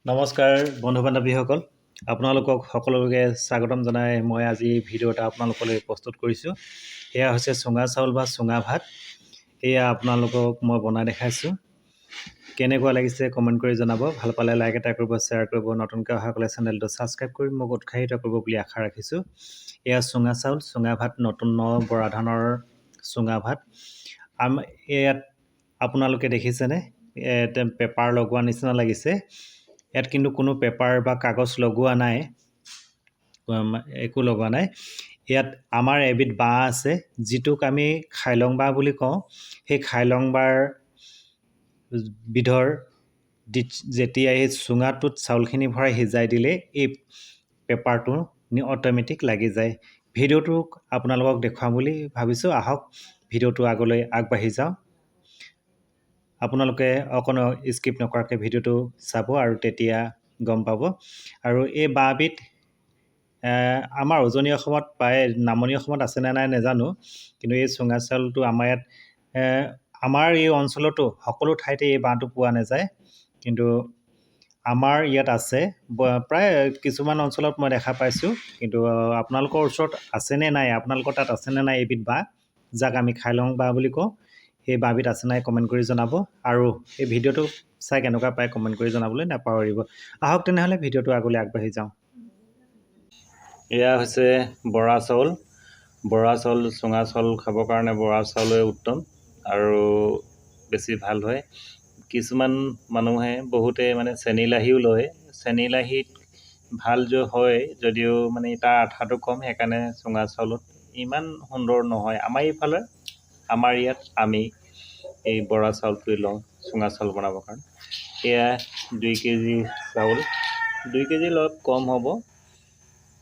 নমস্কাৰ বন্ধু বান্ধৱীসকল, আপোনালোকক সকলোকে স্বাগতম জনাই মই আজি ভিডিঅ' এটা আপোনালোকলৈ প্ৰস্তুত কৰিছোঁ। এয়া হৈছে চুঙা চাউল বা চুঙা ভাত। এয়া আপোনালোকক মই বনাই দেখাইছোঁ। কেনেকুৱা লাগিছে কমেণ্ট কৰি জনাব। ভাল পালে লাইক এটা কৰিব, শ্বেয়াৰ কৰিব, নতুনকৈ অহাসকলে চেনেলটো ছাবস্ক্ৰাইব কৰি মোক উৎসাহিত কৰিব বুলি আশা ৰাখিছোঁ। এয়া চুঙা চাউল, চুঙা ভাত, নতুন বৰা ধানৰ চুঙা ভাত। ইয়াত আপোনালোকে দেখিছেনে পেপাৰ লগোৱা নিচিনা লাগিছে। ইয়াত কিন্তু কোনো পেপাৰ বা কাগজ লগোৱা নাই, একো লগোৱা নাই। ইয়াত আমাৰ এবিধ বাঁহ আছে, যিটোক আমি খাইলং বাঁহ বুলি কওঁ। সেই খাইলং বাঁহ বিধৰ যেতিয়া এই চুঙাটোত চাউলখিনি ভৰাই সিজাই দিলে এই পেপাৰটো অট'মেটিক লাগি যায়। ভিডিঅ'টো আপোনালোকক দেখুৱাম বুলি ভাবিছোঁ। আহক ভিডিঅ'টো আগলৈ আগবাঢ়ি যাওঁ। আপোনালোকে অকণো স্কিপ নকৰাকৈ ভিডিঅ'টো চাব আৰু তেতিয়া গম পাব। আৰু এই বাঁহবিধ আমাৰ উজনি অসমত প্ৰায়, নামনি অসমত আছেনে নাই নাজানো, কিন্তু এই চুঙা চাউলটো আমাৰ ইয়াত আমাৰ এই অঞ্চলতো সকলো ঠাইতে এই বাঁহটো পোৱা নাযায়, কিন্তু আমাৰ ইয়াত আছে। প্ৰায় কিছুমান অঞ্চলত মই দেখা পাইছোঁ, কিন্তু আপোনালোকৰ ওচৰত আছেনে নাই, আপোনালোকৰ তাত আছেনে নাই এইবিধ বাঁহ, যাক আমি খাইলং বাঁহ বুলি কওঁ। সেই বাঁহবিধ আছে নাই কমেণ্ট কৰি জনাব। আৰু এই ভিডিঅ'টো চাই কেনেকুৱা পায় কমেণ্ট কৰি জনাবলৈ নাপাহৰিব। আহক তেনেহ'লে ভিডিঅ'টো আগলৈ আগবাঢ়ি যাওঁ। এয়া হৈছে বৰা চাউল। বৰা চাউল, চুঙা চাউল খাবৰ কাৰণে বৰা চাউলে উত্তম আৰু বেছি ভাল হয়। কিছুমান মানুহে বহুতে মানে চেনিলাহিও লয়। চেনিলাহিত ভাল হয় যদিও মানে তাৰ আঠাটো কম, সেইকাৰণে চুঙা চাউলত ইমান সুন্দৰ নহয়। আমাৰ এইফালে, আমাৰ ইয়াত আমি এই বৰা চাউলটোৱে লওঁ চুঙা চাউল বনাবৰ কাৰণে। এয়া 2 কেজি চাউল, 2 কেজি অলপ কম হ'ব।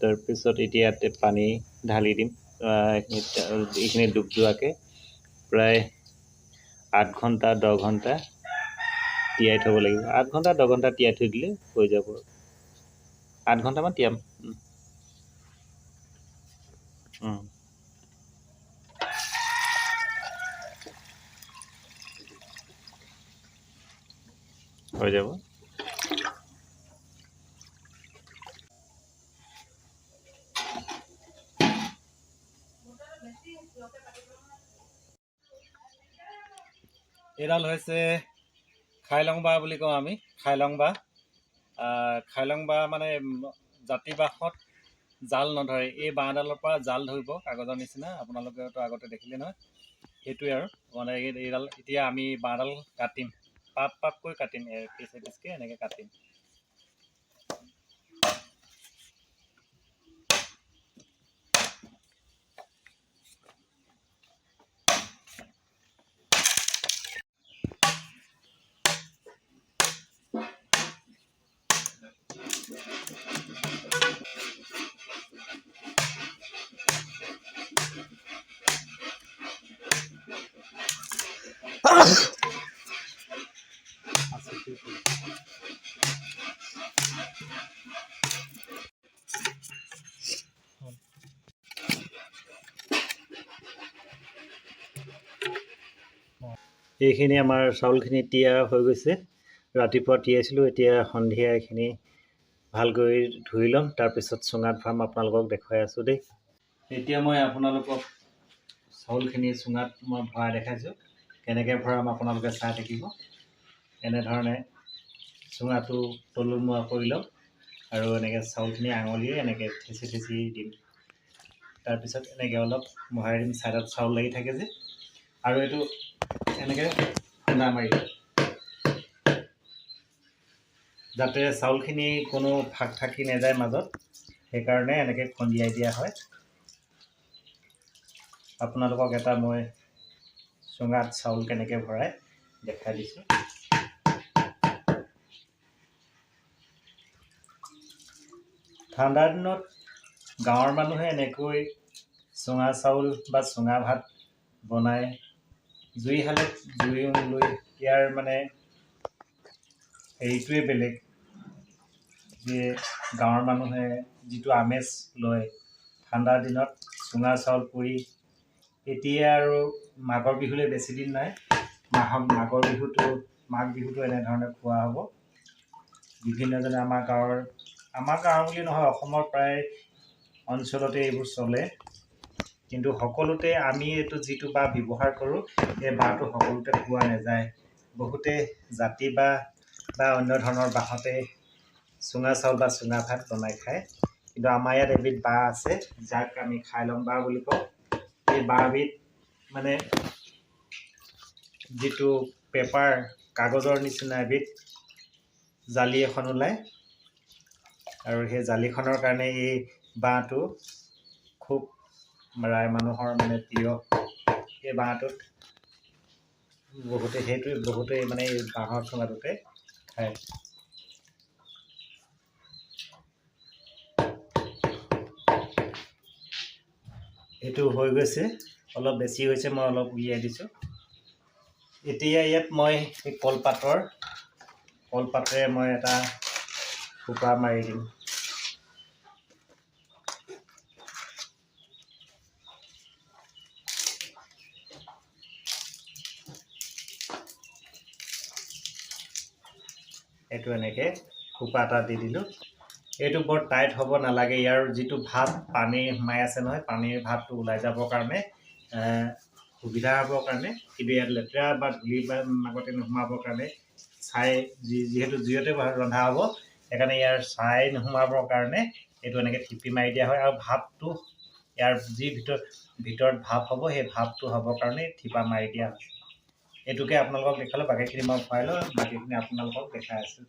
তাৰপিছত এতিয়া ইয়াতে পানী ঢালি দিম। এইখিনি ডুব যোৱাকৈ প্ৰায় 8 ঘণ্টা 10 ঘণ্টা তিয়াই থ'ব লাগিব। 8 ঘণ্টা 10 ঘণ্টা তিয়াই থৈ দিলে হৈ যাব। 8 ঘণ্টামান তিয়াম। হৈ যাব। এইডাল হৈছে খাইলং বাঁহ বুলি কওঁ আমি, খাইলং বাঁহ। খাইলং বাঁহ মানে জাতি বাঁহত জাল নধৰে। এই বাঁহডালৰ পৰা জাল ধৰিব, কাগজৰ নিচিনা। আপোনালোকেতো আগতে দেখিলে নহয়, সেইটোৱে আৰু মানে এইডাল। এতিয়া আমি বাঁহডাল কাটিম, পাত পাতকৈ কাটিম, পিচ পিচকৈ এনেকৈ কাটিম। এইখিনি আমাৰ চাউলখিনি তিয়া হৈ গৈছে। ৰাতিপুৱা তিয়াইছিলোঁ, এতিয়া সন্ধিয়া এইখিনি ভালকৈ ধুই ল'ম, তাৰপিছত চুঙাত ভৰাম। আপোনালোকক দেখুৱাই আছোঁ দেই। এতিয়া মই আপোনালোকক চাউলখিনি চুঙাত মই ভৰাই দেখাইছোঁ। কেনেকৈ ভৰাম আপোনালোকে চাই থাকিব। এনেধৰণে চুঙাটো তলুমুৱা কৰি লওক আৰু এনেকৈ চাউলখিনি আঙুলিয়ে এনেকৈ থেঁচি থেঁচি দিম। তাৰপিছত এনেকৈ অলপ মোহাৰি দিম, ছাইডত চাউল লাগি থাকে যে। আৰু এইটো এনেকৈ খুন্দা মাৰি দিম, যাতে চাউলখিনি কোনো ফাঁক থাকি নাযায় মাজত, সেইকাৰণে এনেকৈ খুন্দিয়াই দিয়া হয়। আপোনালোকক এটা মই চুঙাত চাউল কেনেকৈ ভৰাই দেখাই দিছোঁ। ঠাণ্ডাৰ দিনত গাঁৱৰ মানুহে এনেকৈ চুঙা চাউল বা চুঙা ভাত বনায়। জুইশালত জুই লৈ, ইয়াৰ মানে হেৰিটোৱে বেলেগ, যে গাঁৱৰ মানুহে যিটো আমেজ লয় ঠাণ্ডাৰ দিনত চুঙা চাউল পুৰি। এতিয়া আৰু মাঘৰ বিহুলৈ বেছি দিন নাই। মাঘৰ বিহুটো, মাঘ বিহুটো এনেধৰণে খোৱা হ'ব। বিভিন্নজনে আমাৰ গাঁৱৰ বুলি নহয়, অসমৰ প্ৰায় অঞ্চলতে এইবোৰ চলে। কিন্তু সকলোতে আমি এইটো যিটো বাঁহ ব্যৱহাৰ কৰোঁ, এই বাঁহটো সকলোতে পোৱা নাযায়। বহুতে জাতি বাঁহ বা অন্য ধৰণৰ বাঁহতে চুঙা চাউল বা চুঙা ভাত বনাই খায়। কিন্তু আমাৰ ইয়াত এবিধ বাঁহ আছে, যাক আমি খাইলং বাঁহ বুলি কওঁ। এই বাঁহবিধ মানে যিটো পেপাৰ, কাগজৰ নিচিনা এবিধ জালি এখন ওলায়, আৰু সেই জালিখনৰ কাৰণে এই বাঁহটো খুব মানুহৰ মানে প্ৰিয়। এই বাঁহটোত বহুতেই মানে এই বাঁহৰ চুঙাটোতে খায়। এইটো হৈ গৈছে, অলপ বেছি হৈছে, মই অলপ উলিয়াই দিছোঁ। এতিয়া ইয়াত মই এই কলপাতেৰে মই এটা সোপা মাৰি দিম। এইটো এনেকৈ সোপা এটা দি দিলোঁ। এইটো বৰ টাইট হ'ব নালাগে। ইয়াৰ যিটো ভাপ, পানী সোমাই আছে নহয়, পানীৰ ভাপটো ওলাই যাবৰ কাৰণে সুবিধা হ'বৰ কাৰণে, কিন্তু ইয়াত লেতেৰা বা ধূলি বা আগতে নোসোমাবৰ কাৰণে যিহেতু জুইতে ৰন্ধা হ'ব, সেইকাৰণে ইয়াৰ ছাই নোসোমাবৰ কাৰণে এইটো এনেকৈ ঠিপি মাৰি দিয়া হয়। আৰু ভাপটো ইয়াৰ যি ভিতৰত ভাপ হ'ব, সেই ভাপটো হ'বৰ কাৰণে ঠিপা মাৰি দিয়া হয়। এইটোকে আপোনালোকক দেখালোঁ, বাকীখিনি মই ভৰাই লওঁ, বাকীখিনি আপোনালোকক দেখাই আছোঁ।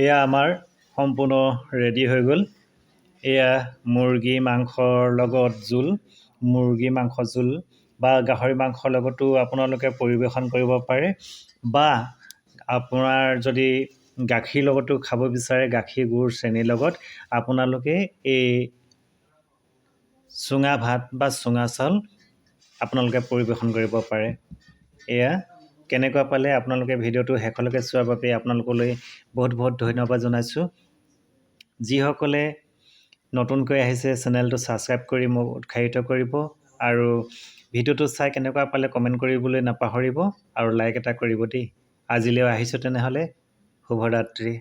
এয়া আমাৰ সম্পূৰ্ণ ৰেডি হৈ গ'ল। এয়া মুৰ্গী মাংসৰ লগত জোল, মুৰ্গী মাংস জোল বা গাহৰি মাংসৰ লগতো আপোনালোকে পৰিৱেশন কৰিব পাৰে, বা আপোনাৰ যদি গাখীৰ লগতো খাব বিচাৰে, গাখীৰ, গুড়, চেনিৰ লগত আপোনালোকে এই চুঙা ভাত বা চুঙা চাউল আপোনালোকে পৰিৱেশন কৰিব পাৰে। এয়া কেনেকুৱা পালে আপোনালোকে ভিডিঅ'টো শেষলৈকে চোৱাৰ বাবে আপোনালোকলৈ বহুত বহুত ধন্যবাদ জনাইছোঁ। যিসকলে নতুনকৈ আহিছে, চেনেলটো ছাবস্ক্ৰাইব কৰি মোক উৎসাহিত কৰিব, আৰু ভিডিঅ'টো চাই কেনেকুৱা পালে কমেণ্ট কৰিবলৈ নাপাহৰিব, আৰু লাইক এটা কৰিব দেই। আজিলৈ আহিছোঁ তেনেহ'লে, শুভৰাত্ৰি।